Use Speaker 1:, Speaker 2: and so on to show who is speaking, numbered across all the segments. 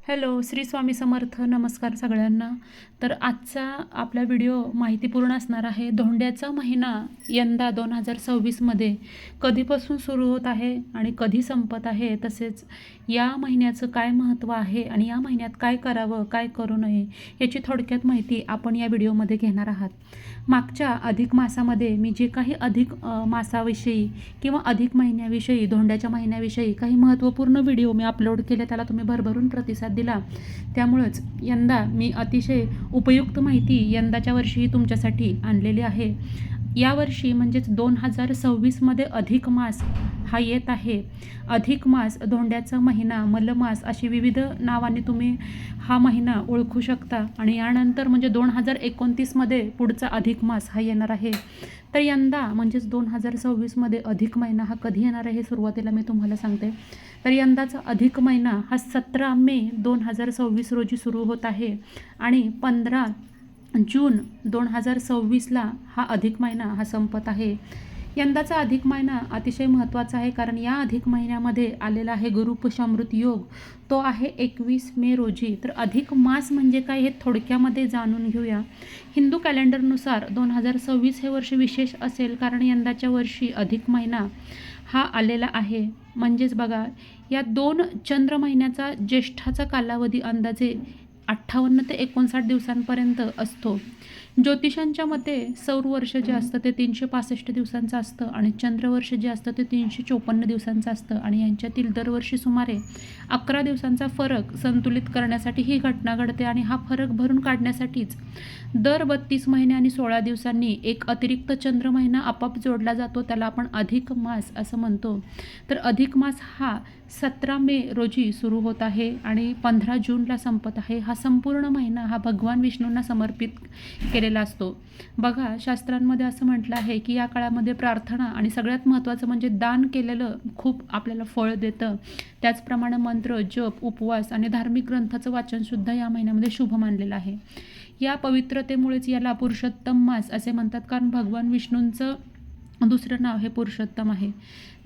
Speaker 1: Hello, Shri Swami Samarth. नमस्कार सगळ्यांना. तर आजचा आपला व्हिडिओ माहितीपूर्ण असणार आहे. धोंड्याचा महिना यंदा 2026मध्ये कधीपासून सुरू होत आहे आणि कधी संपत आहे, तसेच या महिन्याचं काय महत्त्व आहे आणि या महिन्यात काय करावं, काय करू नये याची थोडक्यात माहिती आपण या व्हिडिओमध्ये घेणार आहात. मागच्या अधिक मासामध्ये मी जे काही अधिक मासाविषयी किंवा अधिक महिन्याविषयी, धोंड्याच्या महिन्याविषयी काही महत्त्वपूर्ण व्हिडिओ मी अपलोड केले, त्याला तुम्ही भरभरून प्रतिसाद दिला. त्यामुळंच यंदा मी अतिशय उपयुक्त माहिती यंदाच्या वर्षीही तुमच्यासाठी आणलेली आहे. यावर्षी म्हणजेच 2026मध्ये अधिक मास हा येत आहे. अधिक मास, धोंड्याचा महिना, मलमास अशी विविध नावाने तुम्ही हा महिना ओळखू शकता. आणि यानंतर म्हणजे 2029मध्ये पुढचा अधिक मास हा येणार आहे. तर यंदा म्हणजेच 2026मध्ये अधिक महिना हा कधी येणार आहे, सुरुवातीला मी तुम्हाला सांगते. तर यंदाचा अधिक महिना हा 17 मे 2026 रोजी सुरू होत आहे आणि 15 जून 2026ला हा अधिक महिना हा संपत आहे. यंदाचा अधिक महिना अतिशय महत्त्वाचा आहे, कारण या अधिक महिन्यामध्ये आलेला आहे गुरुपुष्यामृत योग. तो आहे 21 मे रोजी. तर अधिक मास म्हणजे काय हे थोडक्यामध्ये जाणून घेऊया. हिंदू कॅलेंडरनुसार 2026 हे वर्ष विशेष असेल, कारण यंदाच्या वर्षी अधिक महिना हा आलेला आहे. म्हणजेच बघा, या 2 चंद्र महिन्याचा ज्येष्ठाचा कालावधी अंदाजे 58 ते 59 दिवसांपर्यंत असतो. ज्योतिषांच्या मते सौर वर्ष जे असतं ते 365 दिवसांचं असतं आणि चंद्रवर्ष जे असतं ते 354 दिवसांचं असतं. आणि यांच्यातील दरवर्षी सुमारे 11 दिवसांचा फरक संतुलित करण्यासाठी ही घटना घडते. आणि हा फरक भरून काढण्यासाठीच दर 32 महिने आणि 16 दिवसांनी एक अतिरिक्त चंद्र महिना आपोआप जोडला जातो. त्याला आपण अधिक मास असं म्हणतो. तर अधिक मास हा 17 मे रोजी सुरू होत आहे आणि 15 जूनला संपत आहे. हा संपूर्ण महिना हा भगवान विष्णूंना समर्पित केलेला असतो. बघा, शास्त्रांमध्ये असं म्हटलं आहे की या काळामध्ये प्रार्थना आणि सगळ्यात महत्त्वाचं म्हणजे दान केलेलं खूप आपल्याला फळ देतं. त्याचप्रमाणे मंत्र, जप, उपवास आणि धार्मिक ग्रंथाचं वाचनसुद्धा या महिन्यामध्ये शुभ मानलेलं आहे. या पवित्रतेमुळेच याला पुरुषोत्तम मास असे म्हणतात, कारण भगवान विष्णूंचं दुसरं नाव हे पुरुषोत्तम आहे,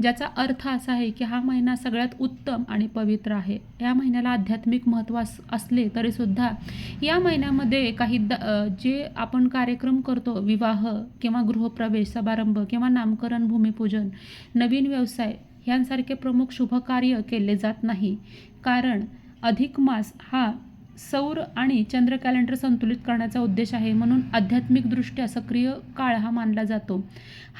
Speaker 1: ज्याचा अर्थ असा आहे की हा महिना सगळ्यात उत्तम आणि पवित्र आहे. या महिन्याला आध्यात्मिक महत्त्व असले तरीसुद्धा या महिन्यामध्ये काही जे आपण कार्यक्रम करतो, विवाह किंवा गृहप्रवेश, समारंभ किंवा नामकरण, भूमिपूजन, नवीन व्यवसाय यांसारखे प्रमुख शुभकार्य केले जात नाही. कारण अधिक मास हा सौर आणि चंद्र कॅलेंडर संतुलित करण्याचा उद्देश आहे. म्हणून आध्यात्मिकदृष्ट्या सक्रिय काळ हा मानला जातो.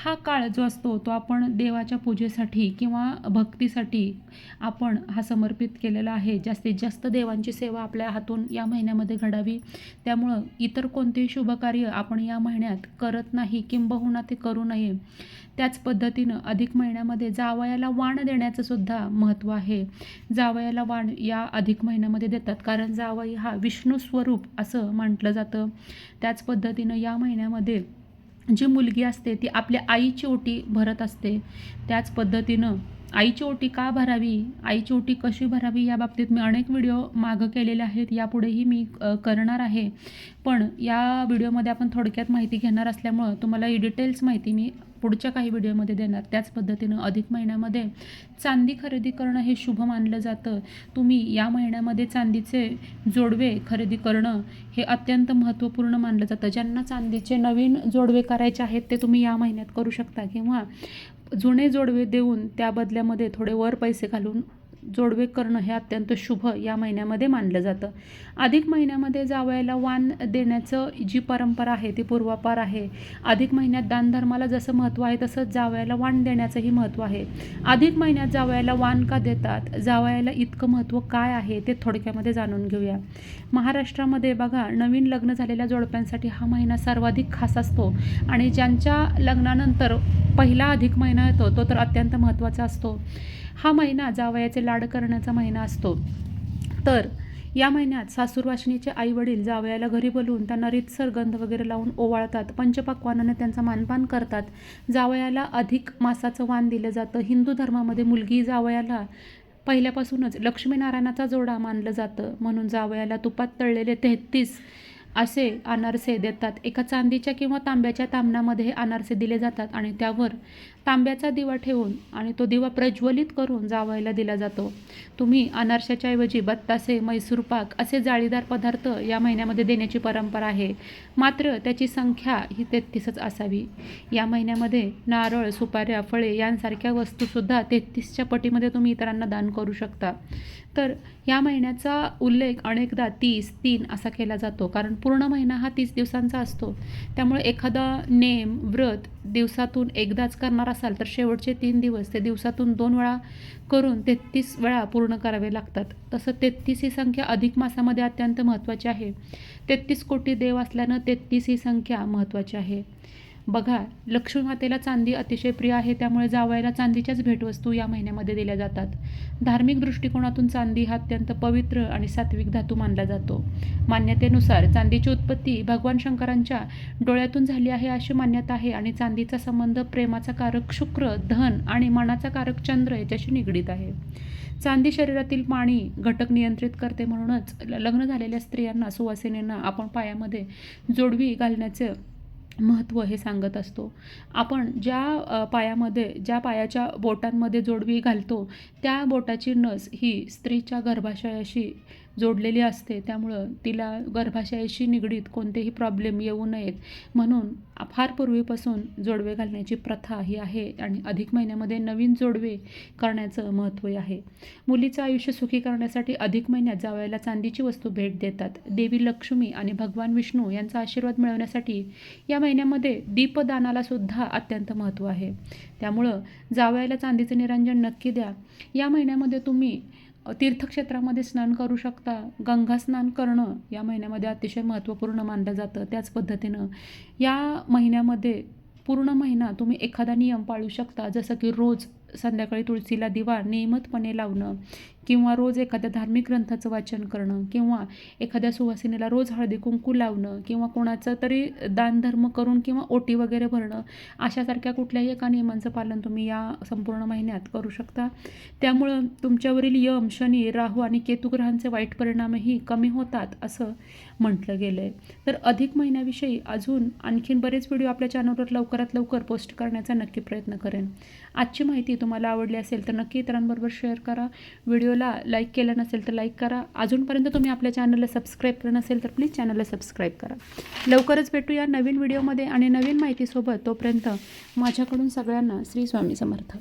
Speaker 1: हा काळ जो असतो तो आपण देवाच्या पूजेसाठी किंवा भक्तीसाठी आपण हा समर्पित केलेला आहे. जास्तीत जास्त देवांची सेवा आपल्या हातून या महिन्यामध्ये घडावी. त्यामुळं इतर कोणतेही शुभकार्य आपण या महिन्यात करत नाही, किंबहुना ते करू नये. त्याच पद्धतीनं अधिक महिन्यामध्ये जावयाला वाण देण्याचं सुद्धा महत्त्व आहे. जावयाला वाण या अधिक महिन्यामध्ये देतात, कारण जावई हा विष्णू स्वरूप असं म्हटलं जातं. त्याच पद्धतीनं या महिन्यामध्ये जी मुलगी असते ती आपल्या आईची ओटी भरत असते. त्याच पद्धतीनं आईची ओटी का भरावी, आईची ओटी कशी भरावी या बाबतीत मी अनेक व्हिडिओ मागं केलेले आहेत, यापुढेही मी करणार आहे. पण या व्हिडिओमध्ये आपण थोडक्यात माहिती घेणार असल्यामुळं तुम्हाला ही डिटेल्स माहिती मी पुढच्या काही व्हिडिओमध्ये देणार. त्याच पद्धतीनं अधिक महिन्यामध्ये चांदी खरेदी करणं हे शुभ मानलं जातं. तुम्ही या महिन्यामध्ये चांदीचे जोडवे खरेदी करणं हे अत्यंत महत्त्वपूर्ण मानलं जातं. ज्यांना चांदीचे नवीन जोडवे करायचे आहेत ते तुम्ही या महिन्यात करू शकता, किंवा जुने जोडवे देऊन त्या बदल्यामध्ये थोडे वर पैसे घालून जोडवे करणं हे अत्यंत शुभ या महिन्यामध्ये मानलं जातं. अधिक महिन्यामध्ये जावयाला वाण देण्याचं जी परंपरा आहे ती पूर्वापार आहे. अधिक महिन्यात दानधर्माला जसं महत्त्व आहे तसंच जावयाला वाण देण्याचंही महत्त्व आहे. अधिक महिन्यात जावयाला वाण का देतात, जावयाला इतकं महत्त्व काय आहे ते थोडक्यामध्ये जाणून घेऊया. महाराष्ट्रामध्ये बघा, नवीन लग्न झालेल्या जोडप्यांसाठी हा महिना सर्वाधिक खास असतो. आणि ज्यांच्या लग्नानंतर पहिला अधिक महिना येतो तो तर अत्यंत महत्त्वाचा असतो. हा महिना जावयाचे लाड करण्याचा महिना असतो. तर या महिन्यात सासूरवाशिनीचे आईवडील जावयाला घरी बोलवून त्यांना रीतसर गंध वगैरे लावून ओवाळतात. पंचपक्वानाने त्यांचा मानपान करतात. जावयाला अधिक मासाचं वाण दिलं जातं. हिंदू धर्मामध्ये मुलगी जावयाला पहिल्यापासूनच लक्ष्मीनारायणाचा जोडा मानलं जातं. म्हणून जावयाला तुपात तळलेले 33 असे अनारसे देतात. एका चांदीच्या किंवा तांब्याच्या तामणामध्ये हे अनारसे दिले जातात आणि त्यावर तांब्याचा दिवा ठेवून आणि तो दिवा प्रज्वलित करून जावयाला दिला जातो. तुम्ही अनारशाच्या ऐवजी बत्तासे, मैसूर पाक असे जाळीदार पदार्थ या महिन्यामध्ये देण्याची परंपरा आहे. मात्र त्याची संख्या ही 33च असावी. या महिन्यामध्ये नारळ, सुपाऱ्या, फळे यांसारख्या वस्तूसुद्धा 33च्या पटीमध्ये तुम्ही इतरांना दान करू शकता. तर या महिन्याचा उल्लेख अनेकदा 30-3 असा केला जातो, कारण पूर्ण महिना हा 30 दिवसांचा असतो. त्यामुळे एखादा नेम, व्रत दिवसातून एकदाच करणार असाल तर शेवटचे 3 दिवस ते दिवसातून 2 वेळा करून 33 वेळा पूर्ण करावे लागतात. तसं 33 ही संख्या अधिक मासामध्ये अत्यंत महत्त्वाची आहे. 33 कोटी देव असल्यानं 33 ही संख्या महत्त्वाची आहे. बघा, लक्ष्मी मातेला चांदी अतिशय प्रिय आहे, त्यामुळे जावयाला चांदीच्याच भेटवस्तू या महिन्यामध्ये दिल्या जातात. धार्मिक दृष्टिकोनातून चांदी हा अत्यंत पवित्र आणि सात्विक धातू मानला जातो. मान्यतेनुसार चांदीची उत्पत्ती भगवान शंकरांच्या डोळ्यातून झाली आहे अशी मान्यता आहे आणि चांदीचा संबंध प्रेमाचा कारक शुक्र, धन आणि मनाचा कारक चंद्र याच्याशी निगडीत आहे. चांदी शरीरातील पाणी घटक नियंत्रित करते, म्हणूनच लग्न झालेल्या स्त्रियांना, सुवासिनींना आपण पायामध्ये जोडवी घालण्याचं महत्त्व हे सांगत असतो. आपण ज्या पायाच्या बोटांमध्ये जोडवी घालतो त्या बोटाची नस ही स्त्रीच्या गर्भाशयाशी जोडलेली असते. त्यामुळं तिला गर्भाशयाशी निगडीत कोणतेही प्रॉब्लेम येऊ नयेत म्हणून फार पूर्वीपासून जोडवे घालण्याची प्रथा ही आहे आणि अधिक महिन्यामध्ये नवीन जोडवे करण्याचं महत्त्व आहे. मुलीचं आयुष्य सुखी करण्यासाठी अधिक महिन्यात जावयाला चांदीची वस्तू भेट देतात. देवी लक्ष्मी आणि भगवान विष्णू यांचा आशीर्वाद मिळवण्यासाठी या महिन्यामध्ये दीपदानाला सुद्धा अत्यंत महत्त्व आहे. त्यामुळं जावयाला चांदीचं निरांजन नक्की द्या. या महिन्यामध्ये तुम्ही तीर्थक्षेत्रामध्ये स्नान करू शकता. गंगा स्नान करणं या महिन्यामध्ये अतिशय महत्त्वपूर्ण मानलं जातं. त्याच पद्धतीनं या महिन्यामध्ये पूर्ण महिना तुम्ही एखादा नियम पाळू शकता, जसं की रोज संध्याकाळी तुळशीला दिवा नियमितपणे लावणं, किंवा रोज एखाद्या धार्मिक ग्रंथाचं वाचन करणं, किंवा एखाद्या सुवासिनीला रोज हळदी कुंकू लावणं, किंवा कोणाचं तरी दानधर्म करून किंवा ओटी वगैरे भरणं, अशासारख्या कुठल्याही एका नियमांचं पालन तुम्ही या संपूर्ण महिन्यात करू शकता. त्यामुळं तुमच्यावरील यम, शनी, राहू आणि केतू ग्रहांचे वाईट परिणामही कमी होतात असं म्हटलं गेलं आहे. तर अधिक महिन्याविषयी अजून आणखीन बरेच व्हिडिओ आपल्या चॅनलवर लवकरात लवकर पोस्ट करण्याचा नक्की प्रयत्न करेन. आजची माहिती तुम्हाला आवडली असेल तर नक्की इतरांबरोबर शेअर करा. व्हिडिओला लाईक केलं नसेल तर लाईक करा. अजूनपर्यंत तुम्ही आपल्या चॅनलला सबस्क्राईब केलं नसेल तर प्लीज चॅनलला सबस्क्राईब करा. लवकरच भेटूया नवीन व्हिडिओमध्ये आणि नवीन माहितीसोबत. तोपर्यंत माझ्याकडून सगळ्यांना श्री स्वामी समर्थ.